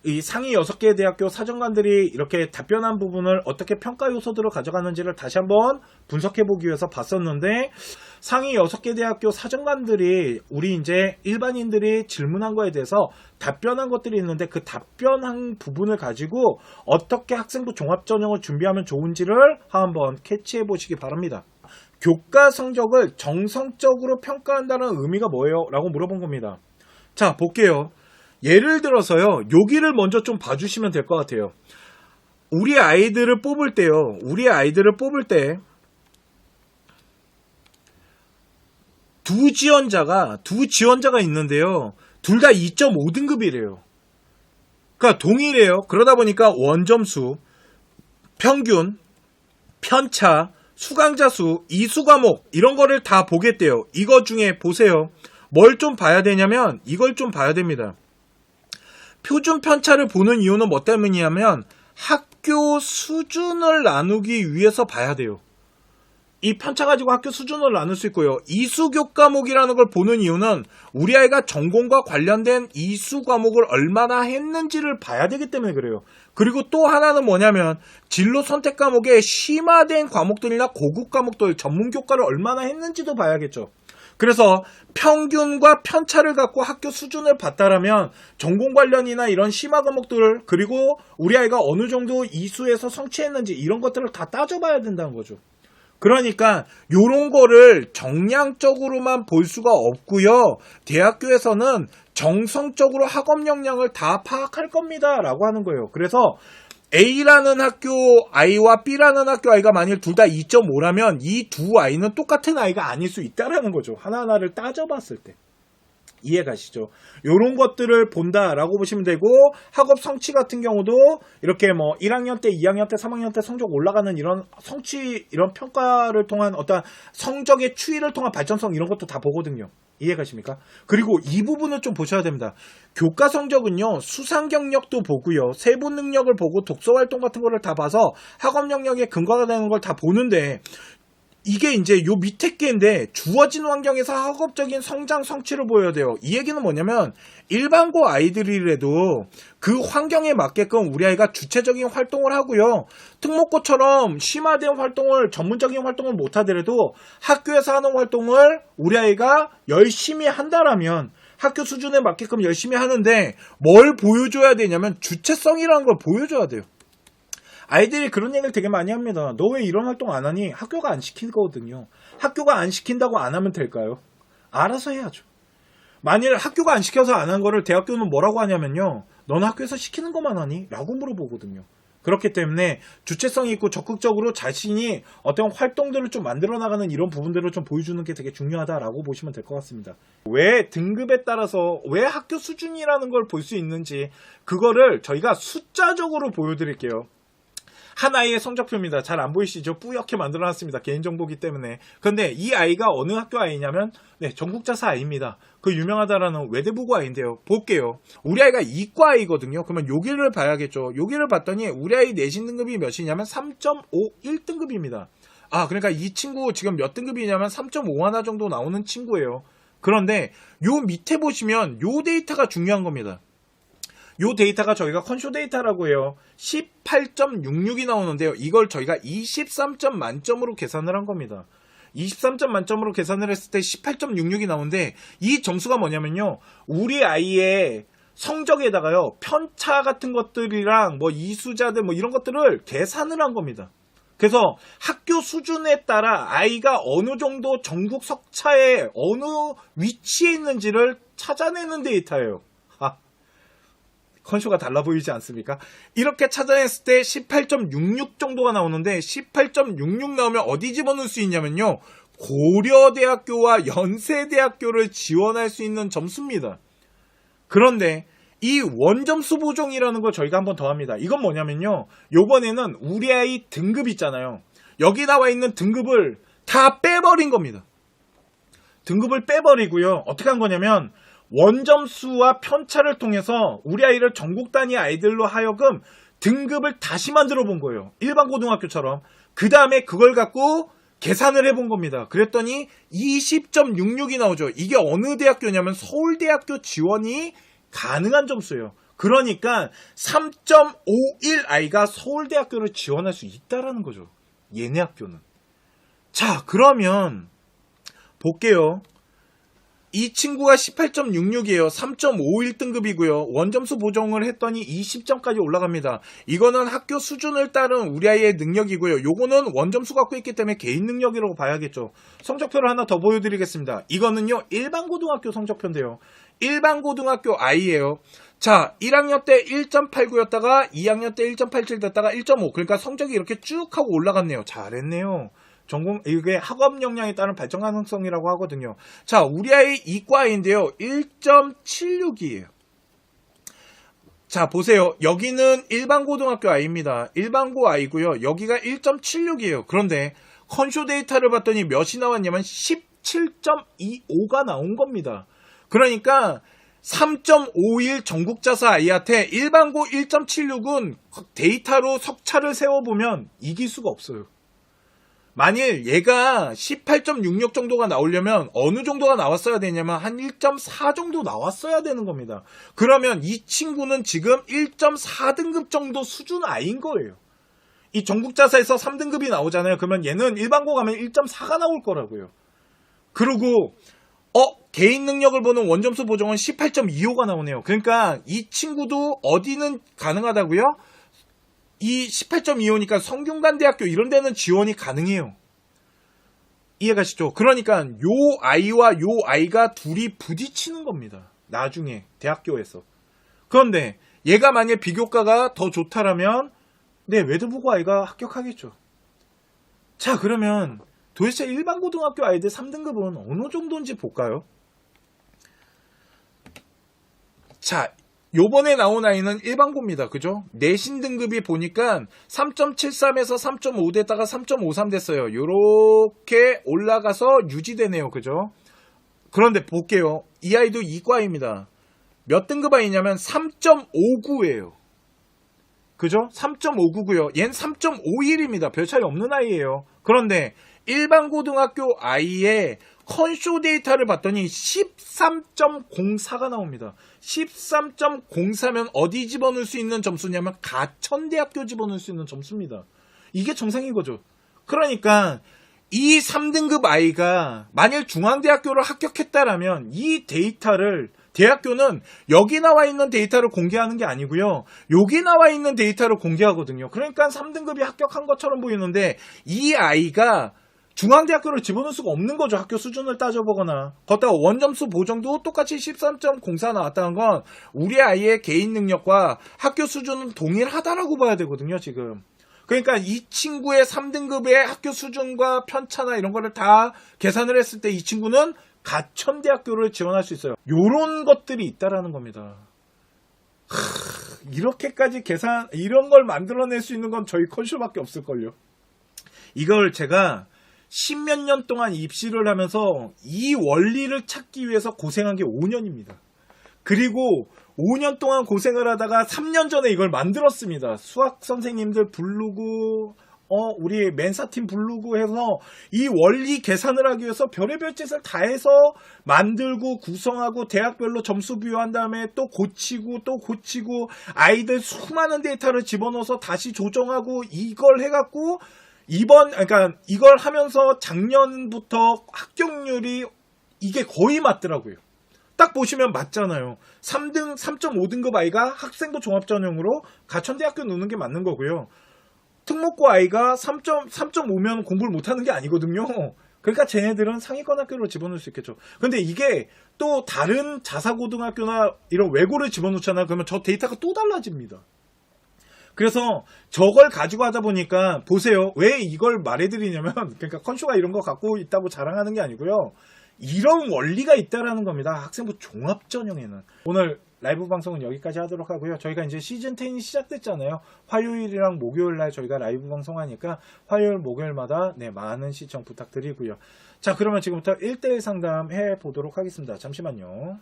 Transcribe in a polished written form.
이 상위 6개 대학교 사정관들이 이렇게 답변한 부분을 어떻게 평가 요소들을 가져가는지를 다시 한번 분석해보기 위해서 봤었는데, 상위 6개 대학교 사정관들이 우리 이제 일반인들이 질문한 거에 대해서 답변한 것들이 있는데, 그 답변한 부분을 가지고 어떻게 학생부 종합전형을 준비하면 좋은지를 한번 캐치해 보시기 바랍니다. 교과 성적을 정성적으로 평가한다는 의미가 뭐예요? 라고 물어본 겁니다. 자, 볼게요. 예를 들어서요, 여기를 먼저 좀 봐주시면 될 것 같아요. 우리 아이들을 뽑을 때 두 지원자가 있는데요. 둘 다 2.5등급이래요. 그러니까 동일해요. 그러다 보니까 원점수, 평균, 편차, 수강자 수, 이수 과목 이런 거를 다 보겠대요. 이거 중에 보세요. 뭘 좀 봐야 되냐면 이걸 좀 봐야 됩니다. 표준 편차를 보는 이유는 뭐 때문이냐면 학교 수준을 나누기 위해서 봐야 돼요. 이 편차 가지고 학교 수준을 나눌 수 있고요. 이수 교과목이라는 걸 보는 이유는 우리 아이가 전공과 관련된 이수 과목을 얼마나 했는지를 봐야 되기 때문에 그래요. 그리고 또 하나는 뭐냐면 진로 선택 과목에 심화된 과목들이나 고급 과목들, 전문 교과를 얼마나 했는지도 봐야겠죠. 그래서 평균과 편차를 갖고 학교 수준을 봤다라면 전공 관련이나 이런 심화 과목들을, 그리고 우리 아이가 어느 정도 이수에서 성취했는지 이런 것들을 다 따져봐야 된다는 거죠. 그러니까 요런 거를 정량적으로만 볼 수가 없고요. 대학교에서는 정성적으로 학업 역량을 다 파악할 겁니다 라고 하는 거예요. 그래서 A라는 학교 아이와 B라는 학교 아이가 만일 둘 다 2.5라면 이 두 아이는 똑같은 아이가 아닐 수 있다라는 거죠. 하나하나를 따져봤을 때. 이해 가시죠? 요런 것들을 본다라고 보시면 되고, 학업 성취 같은 경우도 이렇게 뭐 1학년 때, 2학년 때, 3학년 때 성적 올라가는 이런 성취, 이런 평가를 통한 어떤 성적의 추이를 통한 발전성 이런 것도 다 보거든요. 이해 가십니까? 그리고 이 부분을 좀 보셔야 됩니다. 교과 성적은요, 수상 경력도 보고요, 세부 능력을 보고 독서 활동 같은 거를 다 봐서 학업 영역에 근거가 되는 걸 다 보는데, 이게 이제 요 밑에 게인데 주어진 환경에서 학업적인 성장 성취를 보여야 돼요. 이 얘기는 뭐냐면 일반고 아이들이라도 그 환경에 맞게끔 우리 아이가 주체적인 활동을 하고요. 특목고처럼 심화된 활동을, 전문적인 활동을 못하더라도 학교에서 하는 활동을 우리 아이가 열심히 한다라면 학교 수준에 맞게끔 열심히 하는데, 뭘 보여줘야 되냐면 주체성이라는 걸 보여줘야 돼요. 아이들이 그런 얘기를 되게 많이 합니다. 너 왜 이런 활동 안 하니? 학교가 안 시키거든요. 학교가 안 시킨다고 안 하면 될까요? 알아서 해야죠. 만일 학교가 안 시켜서 안 한 거를 대학교는 뭐라고 하냐면요, 너는 학교에서 시키는 것만 하니? 라고 물어보거든요. 그렇기 때문에 주체성이 있고 적극적으로 자신이 어떤 활동들을 좀 만들어 나가는 이런 부분들을 좀 보여주는 게 되게 중요하다라고 보시면 될 것 같습니다. 왜 등급에 따라서 왜 학교 수준이라는 걸 볼 수 있는지, 그거를 저희가 숫자적으로 보여드릴게요. 한 아이의 성적표입니다. 잘 안 보이시죠? 뿌옇게 만들어놨습니다. 개인정보기 때문에. 근데 이 아이가 어느 학교 아이냐면 전국자사 아이입니다. 그 유명하다라는 외대부고 아이인데요. 볼게요. 우리 아이가 이과 아이거든요. 그러면 여기를 봐야겠죠. 여기를 봤더니 우리 아이 내신 등급이 몇이냐면 3.51등급입니다. 아, 그러니까 이 친구 지금 몇 등급이냐면 3.51 정도 나오는 친구예요. 그런데 요 밑에 보시면 요 데이터가 중요한 겁니다. 요 데이터가 저희가 컨쇼 데이터라고 해요. 18.66이 나오는데요. 이걸 저희가 23점 만점으로 계산을 한 겁니다. 23점 만점으로 계산을 했을 때 18.66이 나오는데, 이 점수가 뭐냐면요, 우리 아이의 성적에다가요, 편차 같은 것들이랑 뭐 이수자들 뭐 이런 것들을 계산을 한 겁니다. 그래서 학교 수준에 따라 아이가 어느 정도 전국 석차에 어느 위치에 있는지를 찾아내는 데이터예요. 컨쇼가 달라 보이지 않습니까? 이렇게 찾아냈을 때 18.66 정도가 나오는데, 18.66 나오면 어디 집어넣을 수 있냐면요, 고려대학교와 연세대학교를 지원할 수 있는 점수입니다. 그런데 이 원점수 보정이라는 걸 저희가 한 번 더 합니다. 이건 뭐냐면요, 요번에는 우리 아이 등급 있잖아요. 여기 나와 있는 등급을 다 빼버린 겁니다. 등급을 빼버리고요, 어떻게 한 거냐면 원점수와 편차를 통해서 우리 아이를 전국 단위 아이들로 하여금 등급을 다시 만들어 본 거예요. 일반 고등학교처럼. 그 다음에 그걸 갖고 계산을 해본 겁니다. 그랬더니 20.66이 나오죠. 이게 어느 대학교냐면 서울대학교 지원이 가능한 점수예요. 그러니까 3.51i가 서울대학교를 지원할 수 있다라는 거죠. 얘네 학교는. 자, 그러면 볼게요. 이 친구가 18.66이에요. 3.51 등급이고요. 원점수 보정을 했더니 20점까지 올라갑니다. 이거는 학교 수준을 따른 우리 아이의 능력이고요. 요거는 원점수 갖고 있기 때문에 개인 능력이라고 봐야겠죠. 성적표를 하나 더 보여드리겠습니다. 이거는요, 일반 고등학교 성적표인데요. 일반 고등학교 아이예요. 자, 1학년 때 1.89였다가 2학년 때 1.87 됐다가 1.5. 그러니까 성적이 이렇게 쭉 하고 올라갔네요. 잘했네요. 전공, 이게 학업 역량에 따른 발전 가능성이라고 하거든요. 자, 우리 아이 이과인데요. 1.76이에요. 자, 보세요. 여기는 일반 고등학교 아이입니다. 일반고 아이고요. 여기가 1.76이에요. 그런데 컨쇼 데이터를 봤더니 몇이 나왔냐면 17.25가 나온 겁니다. 그러니까 3.51 전국자사 아이한테 일반고 1.76은 데이터로 석차를 세워보면 이길 수가 없어요. 만일 얘가 18.66 정도가 나오려면 어느 정도가 나왔어야 되냐면 한 1.4 정도 나왔어야 되는 겁니다. 그러면 이 친구는 지금 1.4등급 정도 수준 아이인 거예요. 이 전국자사에서 3등급이 나오잖아요. 그러면 얘는 일반고 가면 1.4가 나올 거라고요. 그리고 개인 능력을 보는 원점수 보정은 18.25가 나오네요. 그러니까 이 친구도 어디는 가능하다고요? 이 18.25니까 성균관대학교 이런 데는 지원이 가능해요. 이해가시죠? 그러니까 요 아이와 요 아이가 둘이 부딪히는 겁니다. 나중에 대학교에서. 그런데 얘가 만약 비교과가 더 좋다라면 외드보고 아이가 합격하겠죠. 자, 그러면 도대체 일반 고등학교 아이들 3등급은 어느 정도인지 볼까요? 자, 요번에 나온 아이는 일반고입니다. 그죠? 내신 등급이 보니까 3.73에서 3.5 됐다가 3.53 됐어요. 요렇게 올라가서 유지되네요. 그죠? 그런데 볼게요. 이 아이도 이과입니다. 몇 등급 아이냐면 3.59예요. 그죠? 3.59고요. 얜 3.51입니다. 별 차이 없는 아이예요. 그런데 일반 고등학교 아이의 컨쇼 데이터를 봤더니 13.04가 나옵니다. 13.04면 어디 집어넣을 수 있는 점수냐면 가천대학교 집어넣을 수 있는 점수입니다. 이게 정상인 거죠. 그러니까 이 3등급 아이가 만일 중앙대학교를 합격했다라면 이 데이터를 대학교는 여기 나와 있는 데이터를 공개하는 게 아니고요. 여기 나와 있는 데이터를 공개하거든요. 그러니까 3등급이 합격한 것처럼 보이는데 이 아이가 중앙대학교를 집어넣을 수가 없는 거죠. 학교 수준을 따져보거나. 거기다가 원점수 보정도 똑같이 13.04 나왔다는 건 우리 아이의 개인 능력과 학교 수준은 동일하다라고 봐야 되거든요. 지금. 그러니까 이 친구의 3등급의 학교 수준과 편차나 이런 거를 다 계산을 했을 때 이 친구는 가천대학교를 지원할 수 있어요. 요런 것들이 있다라는 겁니다. 이렇게까지 이런 걸 만들어낼 수 있는 건 저희 컨쇼밖에 없을걸요. 이걸 제가 10몇 년 동안 입시를 하면서 이 원리를 찾기 위해서 고생한 게 5년입니다. 그리고 5년 동안 고생을 하다가 3년 전에 이걸 만들었습니다. 수학 선생님들 부르고 우리 멘사팀 부르고 해서 이 원리 계산을 하기 위해서 별의별 짓을 다 해서 만들고 구성하고 대학별로 점수 비교한 다음에 또 고치고 아이들 수많은 데이터를 집어넣어서 다시 조정하고 이걸 해갖고 그러니까 이걸 하면서 작년부터 합격률이 이게 거의 맞더라고요. 딱 보시면 맞잖아요. 3.5등급 아이가 학생부 종합전형으로 가천대학교 넣는 게 맞는 거고요. 특목고 아이가 3.5면 공부를 못하는 게 아니거든요. 그러니까 쟤네들은 상위권 학교로 집어넣을 수 있겠죠. 근데 이게 또 다른 자사고등학교나 이런 외고를 집어넣잖아요. 그러면 저 데이터가 또 달라집니다. 그래서 저걸 가지고 하다 보니까 보세요. 왜 이걸 말해드리냐면 그러니까 컨쇼가 이런 거 갖고 있다고 자랑하는 게 아니고요. 이런 원리가 있다라는 겁니다. 학생부 종합전형에는. 오늘 라이브 방송은 여기까지 하도록 하고요. 저희가 이제 시즌 10이 시작됐잖아요. 화요일이랑 목요일날 저희가 라이브 방송하니까 화요일 목요일마다 많은 시청 부탁드리고요. 자, 그러면 지금부터 1대1 상담 해보도록 하겠습니다. 잠시만요.